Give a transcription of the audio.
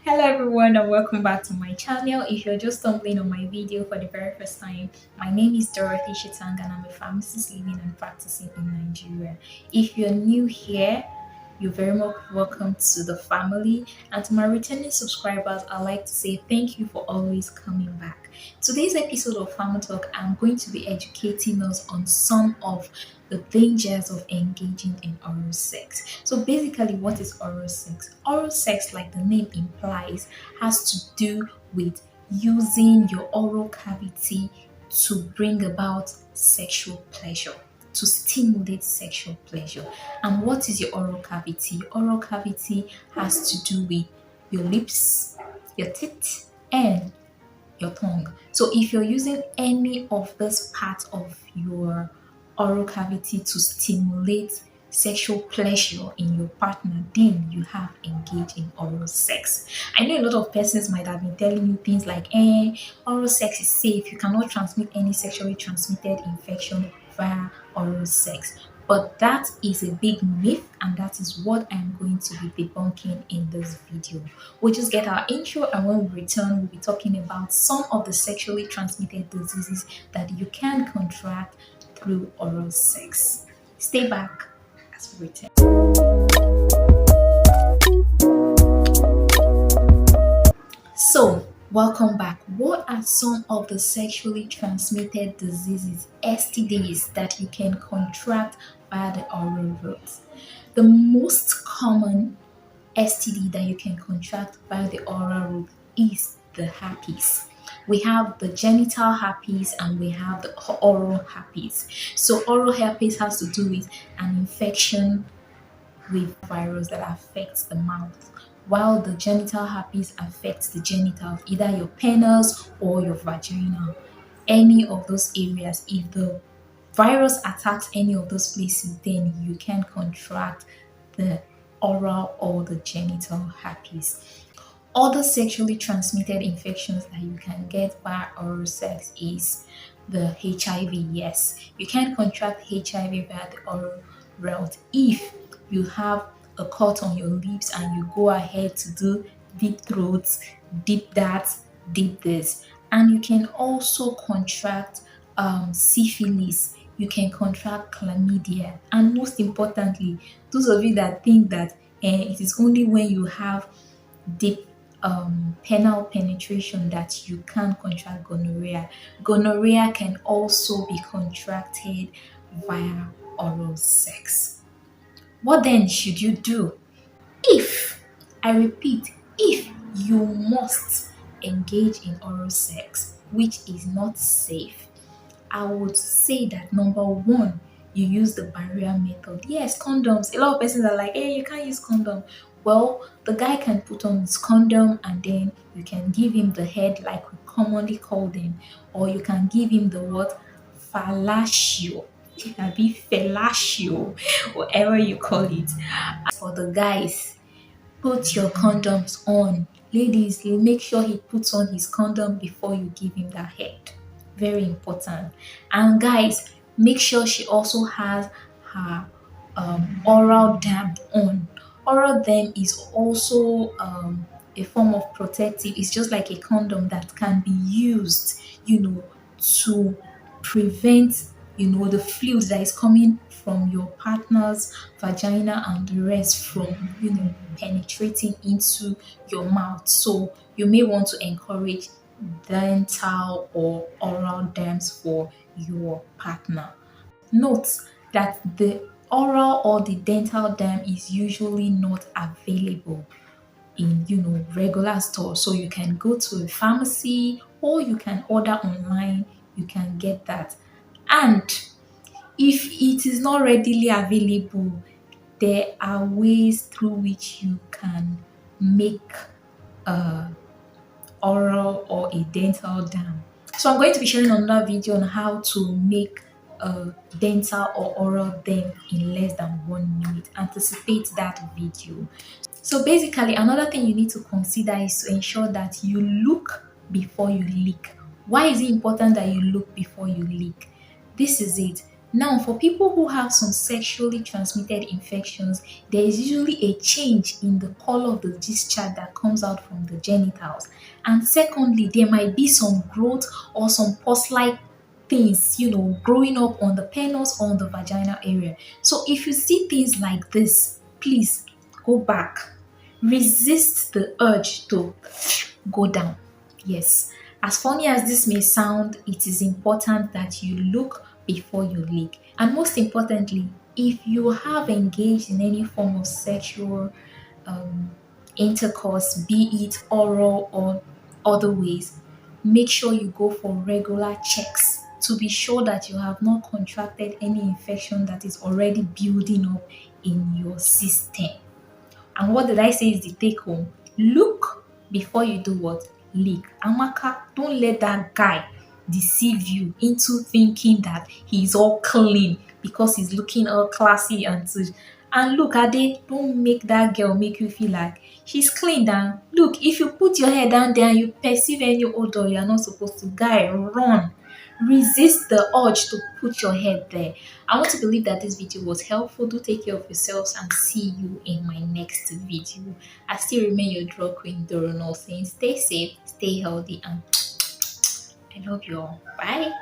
Hello everyone and welcome back to my channel. If you're just stumbling on my video for the very first time, my name is Dorothy Shitang and I'm a pharmacist living and practicing in Nigeria. If you're new here, you're very much welcome to the family, and to my returning subscribers, I'd like to say thank you for always coming back. Today's episode of Pharma Talk, I'm going to be educating us on some of the dangers of engaging in oral sex. So basically, what is oral sex? Oral sex, like the name implies, has to do with using your oral cavity to bring about sexual pleasure, to stimulate sexual pleasure. And what is your oral cavity? Your oral cavity has to do with your lips, your teeth, and your tongue. So if you're using any of this part of your oral cavity to stimulate sexual pleasure in your partner, then you have engaged in oral sex. I know a lot of persons might have been telling you things like, oral sex is safe, you cannot transmit any sexually transmitted infection via oral sex. But that is a big myth, and that is what I'm going to be debunking in this video. We'll just get our intro, and when we return, we'll be talking about some of the sexually transmitted diseases that you can contract through oral sex. Stay back as we return. So, welcome back. What are some of the sexually transmitted diseases, STDs, that you can contract via the oral route? The most common STD that you can contract via the oral route is the herpes. We have the genital herpes and we have the oral herpes. So oral herpes has to do with an infection with virus that affects the mouth, while the genital herpes affects the genitals, either your penis or your vagina. Any of those areas, if the virus attacks any of those places, then you can contract the oral or the genital herpes. Other sexually transmitted infections that you can get via oral sex is the HIV. Yes, you can contract HIV via the oral route if you have a cut on your lips and you go ahead to do deep throats, deep that, deep this. And you can also contract syphilis, you can contract chlamydia, and most importantly, those of you that think that it is only when you have deep penile penetration that you can contract gonorrhea. Gonorrhea can also be contracted via oral sex. What then should you do? If, I repeat, if you must engage in oral sex, which is not safe, I would say that number one, you use the barrier method. Yes, condoms. A lot of persons are like, hey, you can't use condom. Well, the guy can put on his condom and then you can give him the head like we commonly call them, or you can give him the what? Fellatio. It can be fellatio, whatever you call it. As for the guys, put your condoms on. Ladies, make sure he puts on his condom before you give him that head. Very important. And guys, make sure she also has her oral dam on. Oral dam is also a form of protective. It's just like a condom that can be used, to prevent, the fluid that is coming from your partner's vagina and the rest from, penetrating into your mouth. So you may want to encourage dental or oral dams for your partner. Note that the oral or the dental dam is usually not available in regular stores, so you can go to a pharmacy or you can order online. You can get that. And if it is not readily available, there are ways through which you can make a oral or a dental dam. So I'm going to be sharing another video on how to make a dental or oral dam in less than 1 minute. Anticipate that video. So basically, another thing you need to consider is to ensure that you look before you lick. Why is it important that you look before you lick? This is it. Now, for people who have some sexually transmitted infections, there is usually a change in the color of the discharge that comes out from the genitals. And secondly, there might be some growth or some pus-like things, growing up on the penis or on the vaginal area. So if you see things like this, please go back. Resist the urge to go down. Yes, as funny as this may sound, it is important that you look before you lick. And most importantly, if you have engaged in any form of sexual um, intercourse, be it oral or other ways, make sure you go for regular checks to be sure that you have not contracted any infection that is already building up in your system. And what did I say is the take home? Look before you do what? Lick. Amaka, don't let that guy deceive you into thinking that he's all clean because he's looking all classy and such. And look, Ade, don't make that girl make you feel like she's clean down. Look, if you put your head down there and you perceive any odor you're not supposed to, guy, run. Resist the urge to put your head there. I want to believe that this video was helpful. Do take care of yourselves and see you in my next video. I still remain your drug queen, Doro, saying stay safe, stay healthy, and I love you all. Bye.